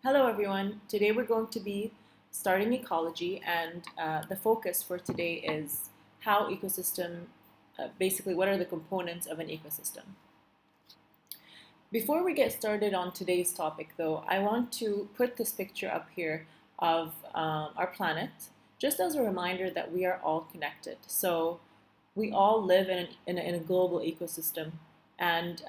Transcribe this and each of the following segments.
Hello, everyone. Today we're going to be starting ecology, and the focus for today is how basically, what are the components of an ecosystem. Before we get started on today's topic, though, I want to put this picture up here of our planet, just as a reminder that we are all connected. So we all live in a global ecosystem, and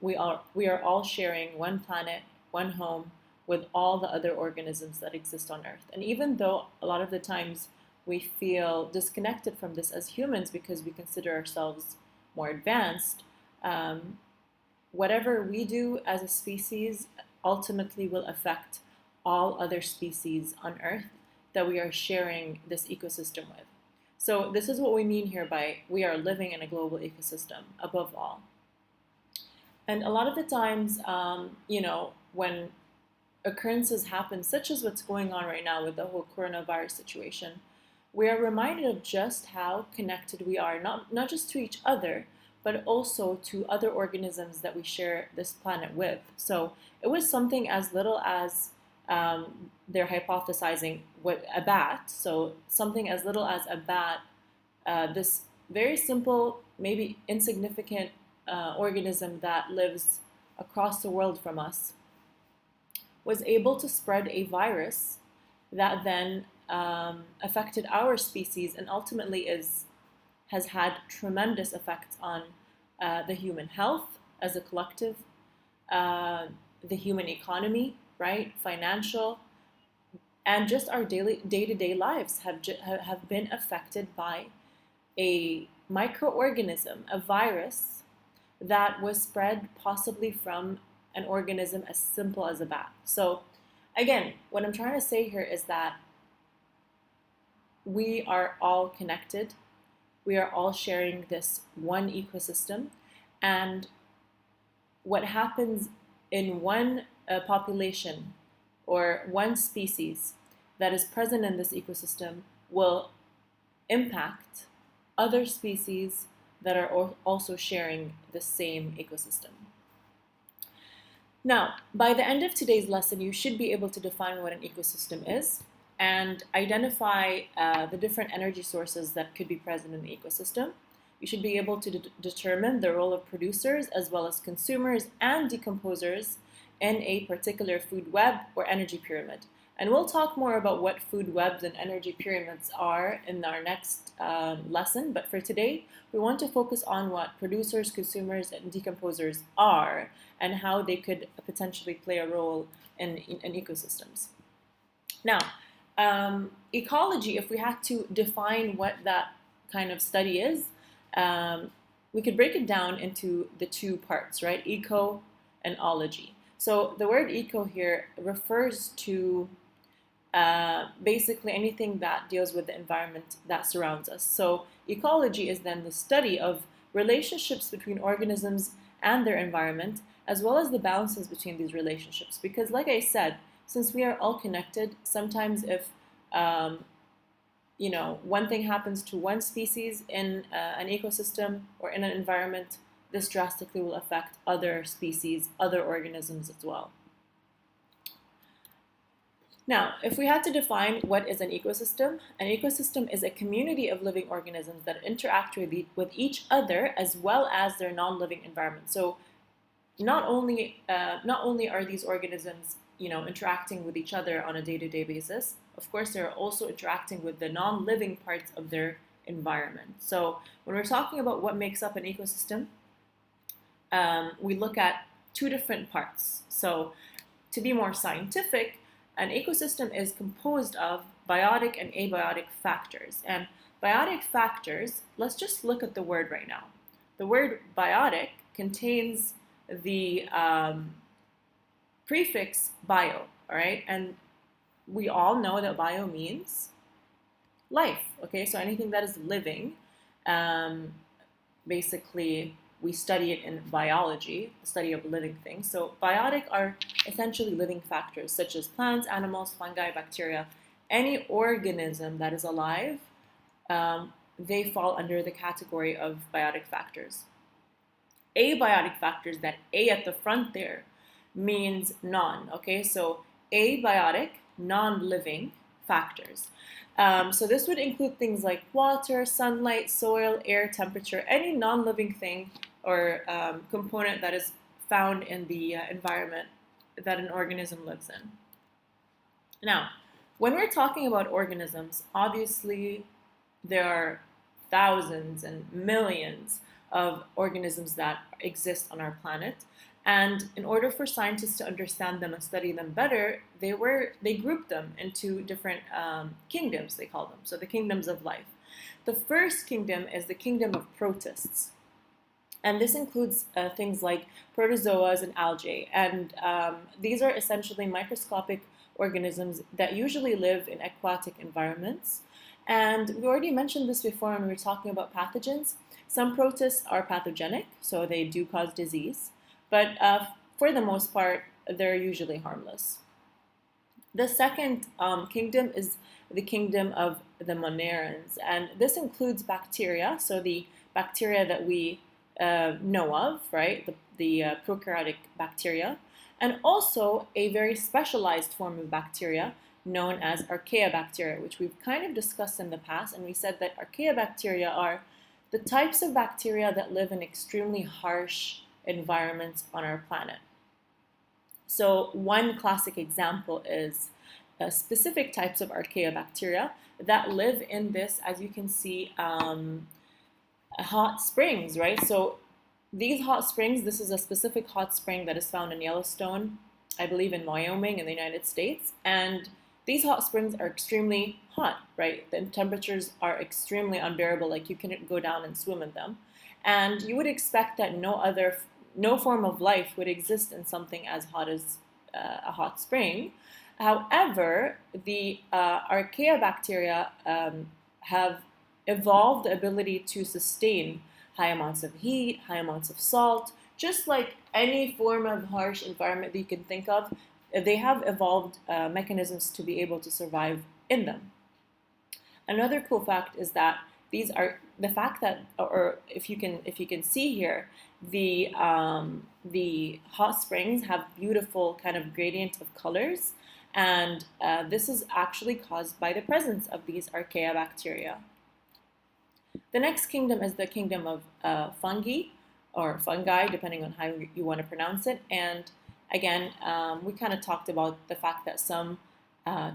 we are all sharing one planet, one home, with all the other organisms that exist on Earth. And even though a lot of the times we feel disconnected from this as humans because we consider ourselves more advanced, um, whatever we do as a species ultimately will affect all other species on Earth that we are sharing this ecosystem with. So, this is what we mean here by we are living in a global ecosystem above all. And a lot of the times, when occurrences happen, such as what's going on right now with the whole coronavirus situation, we are reminded of just how connected we are, not just to each other, but also to other organisms that we share this planet with. So it was something as little as they're hypothesizing what a bat, so something as little as a bat, this very simple, maybe insignificant organism that lives across the world from us was able to spread a virus that then affected our species and ultimately has had tremendous effects on the human health as a collective, uh, the human economy, right, financial, and just our daily day-to-day lives have been affected by a microorganism, a virus that was spread possibly from an organism as simple as a bat. So, again, what I'm trying to say here is that we are all connected. We are all sharing this one ecosystem. And what happens in one population or one species that is present in this ecosystem will impact other species that are also sharing the same ecosystem. Now, by the end of today's lesson, you should be able to define what an ecosystem is and identify the different energy sources that could be present in the ecosystem. You should be able to determine the role of producers as well as consumers and decomposers in a particular food web or energy pyramid. And we'll talk more about what food webs and energy pyramids are in our next lesson. But for today, we want to focus on what producers, consumers, and decomposers are and how they could potentially play a role in ecosystems. Now, ecology, if we had to define what that kind of study is, we could break it down into the two parts, right? Eco and ology. So the word eco here refers to basically anything that deals with the environment that surrounds us. So ecology is then the study of relationships between organisms and their environment, as well as the balances between these relationships. Because, like I said, since we are all connected, sometimes if one thing happens to one species in an ecosystem or in an environment, this drastically will affect other species, other organisms as well. Now, if we had to define what is an ecosystem is a community of living organisms that interact with each other as well as their non-living environment. So, not only are these organisms, interacting with each other on a day-to-day basis, of course, they're also interacting with the non-living parts of their environment. So, when we're talking about what makes up an ecosystem, we look at two different parts. So, to be more scientific, an ecosystem is composed of biotic and abiotic factors. And biotic factors, let's just look at the word right now. The word biotic contains the prefix bio, all right? And we all know that bio means life, okay? So anything that is living, basically, we study it in biology, the study of living things. So biotic are essentially living factors such as plants, animals, fungi, bacteria. Any organism that is alive, they fall under the category of biotic factors. Abiotic factors, that A at the front there, means non, okay? So abiotic, non-living factors. So this would include things like water, sunlight, soil, air, temperature, any non-living thing or component that is found in the environment that an organism lives in. Now, when we're talking about organisms, obviously there are thousands and millions of organisms that exist on our planet. And in order for scientists to understand them and study them better, they grouped them into different kingdoms, they call them. So the kingdoms of life. The first kingdom is the kingdom of protists. And this includes things like protozoas and algae. And these are essentially microscopic organisms that usually live in aquatic environments. And we already mentioned this before when we were talking about pathogens. Some protists are pathogenic, so they do cause disease. But for the most part, they're usually harmless. The second kingdom is the kingdom of the monarans. And this includes bacteria, so the bacteria that we know of, right? The prokaryotic bacteria, and also a very specialized form of bacteria known as archaeobacteria, which we've kind of discussed in the past. And we said that archaeobacteria are the types of bacteria that live in extremely harsh environments on our planet. So one classic example is specific types of archaeobacteria that live in this, as you can see, hot springs, right? So these hot springs, this is a specific hot spring that is found in Yellowstone, I believe in Wyoming in the United States. And these hot springs are extremely hot, right? The temperatures are extremely unbearable, like you couldn't go down and swim in them. And you would expect that no form of life would exist in something as hot as a hot spring. However, the archaeobacteria have evolved the ability to sustain high amounts of heat, high amounts of salt, just like any form of harsh environment that you can think of. They have evolved mechanisms to be able to survive in them. Another cool fact is that these are the fact that, or if you can see here, the hot springs have beautiful kind of gradient of colors, and this is actually caused by the presence of these archaeobacteria. The next kingdom is the kingdom of fungi, or fungi, depending on how you want to pronounce it. And again, we kind of talked about the fact that some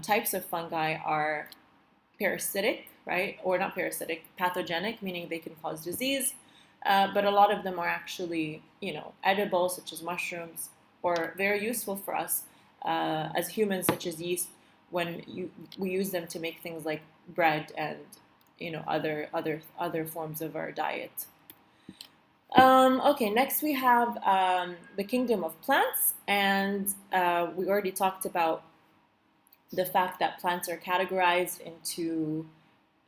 types of fungi are parasitic, right? Or not parasitic, pathogenic, meaning they can cause disease. But a lot of them are actually, edible, such as mushrooms, or very useful for us as humans, such as yeast, when we use them to make things like bread and other forms of our diet. Okay, next we have the kingdom of plants, and we already talked about the fact that plants are categorized into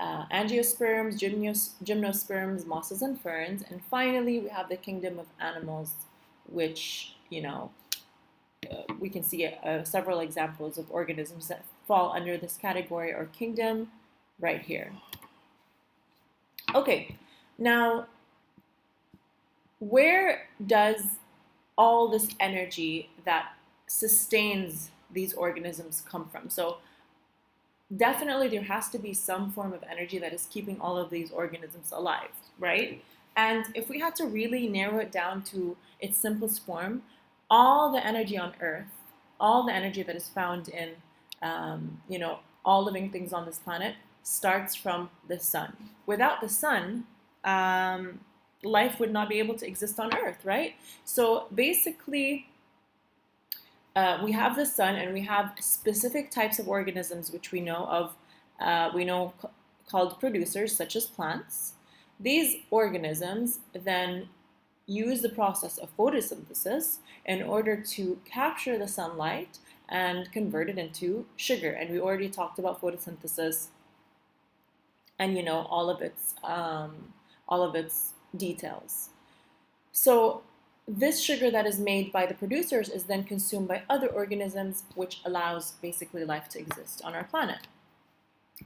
angiosperms, gymnosperms, mosses, and ferns. And finally, we have the kingdom of animals, which, we can see several examples of organisms that fall under this category or kingdom right here. Okay, now, where does all this energy that sustains these organisms come from? So definitely there has to be some form of energy that is keeping all of these organisms alive, right? And if we had to really narrow it down to its simplest form, all the energy on Earth, all the energy that is found in, all living things on this planet starts from the sun. Without the sun, life would not be able to exist on Earth, right? So basically, we have the sun, and we have specific types of organisms which we know of, called producers, such as plants. These organisms then use the process of photosynthesis in order to capture the sunlight and convert it into sugar. And we already talked about photosynthesis and all of its details. So this sugar that is made by the producers is then consumed by other organisms, which allows basically life to exist on our planet.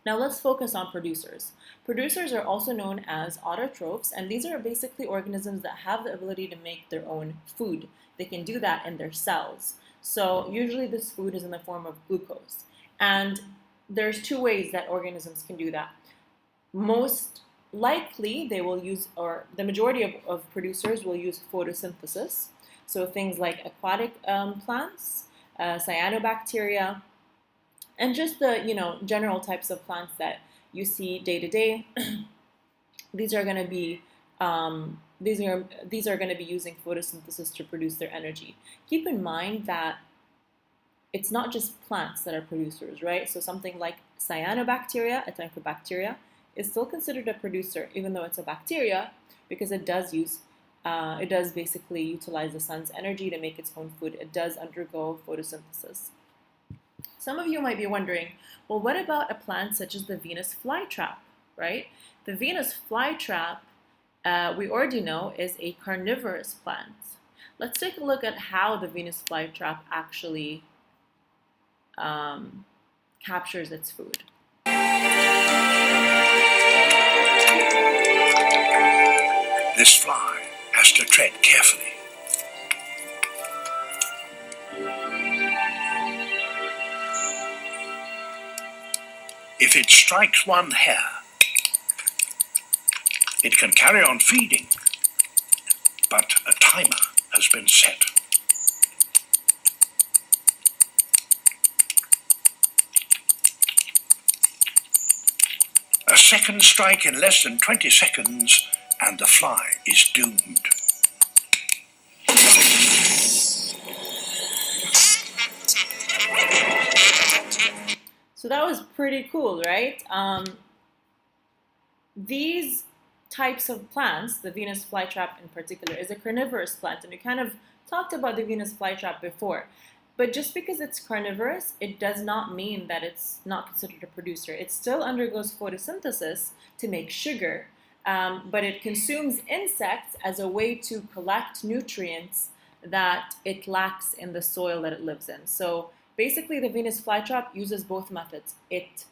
Now let's focus on producers. Producers are also known as autotrophs, and these are basically organisms that have the ability to make their own food. They can do that in their cells. So usually this food is in the form of glucose. And there's two ways that organisms can do that. Most likely they will use, or the majority of producers will use photosynthesis. So things like aquatic plants, cyanobacteria, and just the general types of plants that you see day to day. These are going to be these are going to be using photosynthesis to produce their energy. Keep in mind that it's not just plants that are producers, right? So something like cyanobacteria, a type of bacteria, is still considered a producer, even though it's a bacteria, because it does basically utilize the sun's energy to make its own food. It does undergo photosynthesis. Some of you might be wondering, well, what about a plant such as the Venus flytrap, right? The Venus flytrap, we already know, is a carnivorous plant. Let's take a look at how the Venus flytrap actually captures its food. This fly has to tread carefully. If it strikes one hair, it can carry on feeding, but a timer has been set. A second strike in less than 20 seconds, and the fly is doomed. So that was pretty cool, right? These types of plants, the Venus flytrap in particular, is a carnivorous plant, and we kind of talked about the Venus flytrap before. But just because it's carnivorous, it does not mean that it's not considered a producer. It still undergoes photosynthesis to make sugar, but it consumes insects as a way to collect nutrients that it lacks in the soil that it lives in. So basically, the Venus flytrap uses both methods. It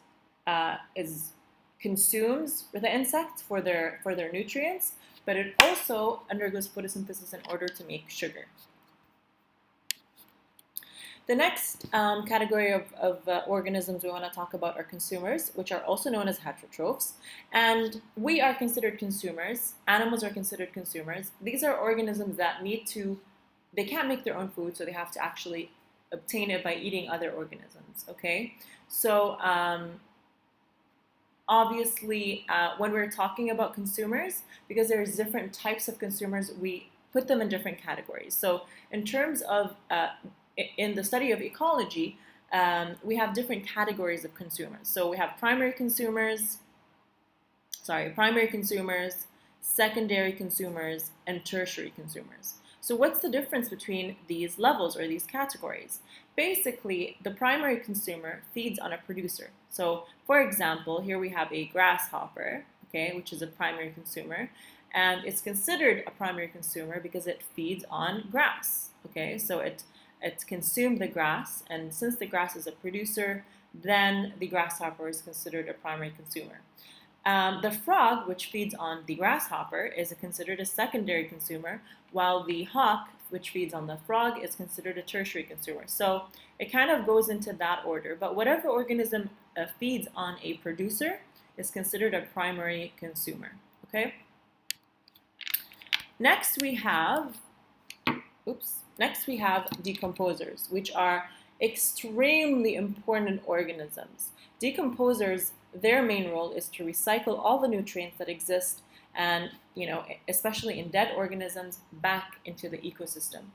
consumes the insects for their nutrients, but it also undergoes photosynthesis in order to make sugar. The next category of organisms we want to talk about are consumers, which are also known as heterotrophs. And we are considered consumers. Animals are considered consumers. These are organisms that they can't make their own food, so they have to actually obtain it by eating other organisms, okay? So obviously, when we're talking about consumers, because there's different types of consumers, we put them in different categories. So in terms of in the study of ecology, we have different categories of consumers. So we have primary consumers, secondary consumers, and tertiary consumers. So what's the difference between these levels or these categories? Basically, the primary consumer feeds on a producer. So for example, here we have a grasshopper, okay, which is a primary consumer, and it's considered a primary consumer because it feeds on grass, okay? So it consumed the grass, and since the grass is a producer, then the grasshopper is considered a primary consumer. The frog, which feeds on the grasshopper, is considered a secondary consumer, while the hawk, which feeds on the frog, is considered a tertiary consumer. So it kind of goes into that order, but whatever organism feeds on a producer is considered a primary consumer, okay? Next we have decomposers, which are extremely important organisms. Decomposers, their main role is to recycle all the nutrients that exist, and especially in dead organisms, back into the ecosystem.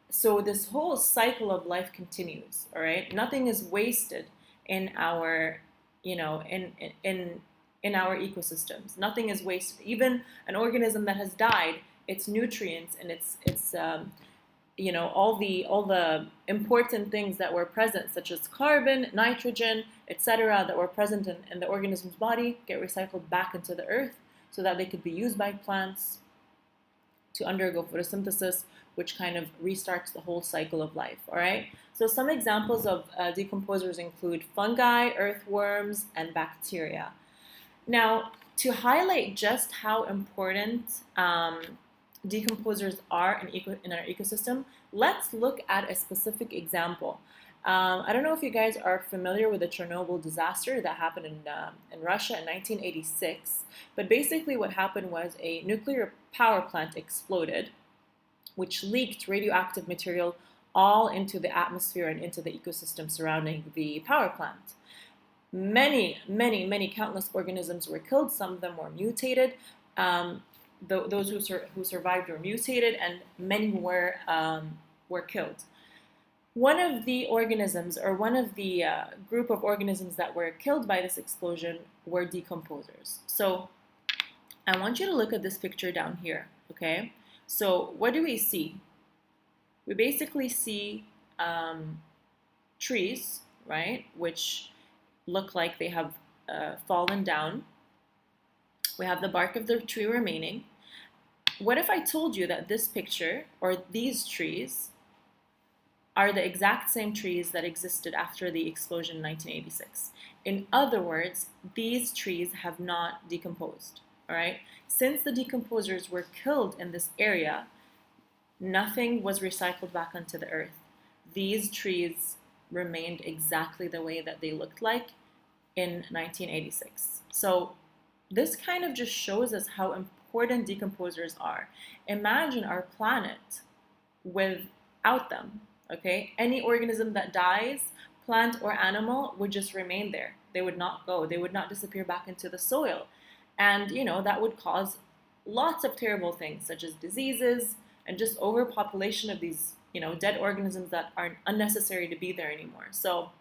So this whole cycle of life continues, all right? Nothing is wasted in our in our ecosystems. Nothing is wasted. Even an organism that has died, its nutrients and its all the important things that were present, such as carbon, nitrogen, etc., that were present in the organism's body, get recycled back into the earth so that they could be used by plants to undergo photosynthesis, which kind of restarts the whole cycle of life, all right? So some examples of decomposers include fungi, earthworms, and bacteria. Now, to highlight just how important decomposers are in our ecosystem, let's look at a specific example. I don't know if you guys are familiar with the Chernobyl disaster that happened in Russia in 1986, but basically what happened was a nuclear power plant exploded, which leaked radioactive material all into the atmosphere and into the ecosystem surrounding the power plant. Many countless organisms were killed. Some of them were mutated. Those who survived were mutated, and many were killed. One of the organisms, or one of the group of organisms that were killed by this explosion, were decomposers. So I want you to look at this picture down here, okay? So what do we see? We basically see trees, right, which look like they have fallen down. We have the bark of the tree remaining. What if I told you that this picture, or these trees, are the exact same trees that existed after the explosion in 1986? In other words, these trees have not decomposed, all right? Since the decomposers were killed in this area, nothing was recycled back onto the earth. These trees remained exactly the way that they looked like in 1986. So this kind of just shows us how important decomposers are. Imagine our planet without them, okay? Any organism that dies, plant or animal, would just remain there. They would not go. They would not disappear back into the soil. And, that would cause lots of terrible things, such as diseases and just overpopulation of these, dead organisms that aren't unnecessary to be there anymore. So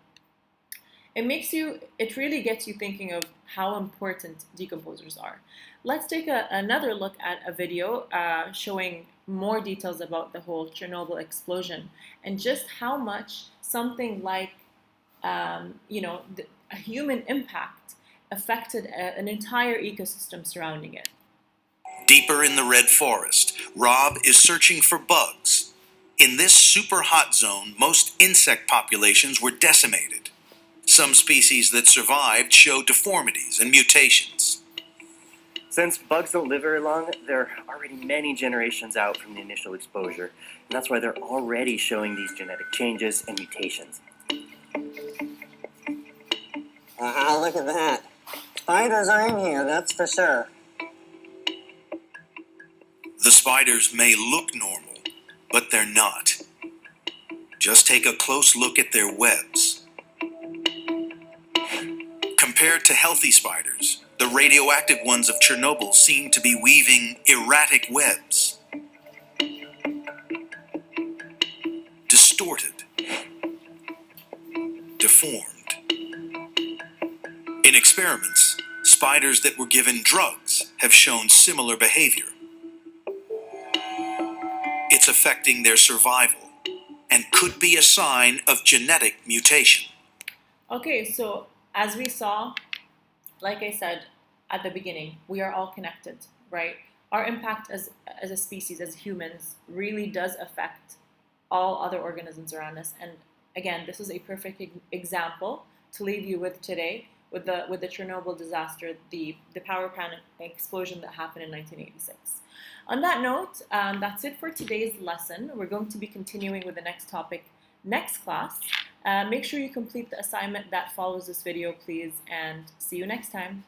it really gets you thinking of how important decomposers are. Let's take another look at a video showing more details about the whole Chernobyl explosion and just how much something like, a human impact affected an entire ecosystem surrounding it. Deeper in the red forest, Rob is searching for bugs. In this super hot zone, most insect populations were decimated. Some species that survived show deformities and mutations. Since bugs don't live very long, they're already many generations out from the initial exposure, and that's why they're already showing these genetic changes and mutations. Look at that. Spiders are in here, that's for sure. The spiders may look normal, but they're not. Just take a close look at their webs. Compared to healthy spiders, the radioactive ones of Chernobyl seem to be weaving erratic webs. Distorted. Deformed. In experiments, spiders that were given drugs have shown similar behavior. It's affecting their survival and could be a sign of genetic mutation. Okay, so as we saw, like I said at the beginning, we are all connected, right? Our impact as a species, as humans, really does affect all other organisms around us. And again, this is a perfect example to leave you with today, with the Chernobyl disaster, the power plant explosion that happened in 1986. On that note, that's it for today's lesson. We're going to be continuing with the next topic next class. Make sure you complete the assignment that follows this video, please, and see you next time.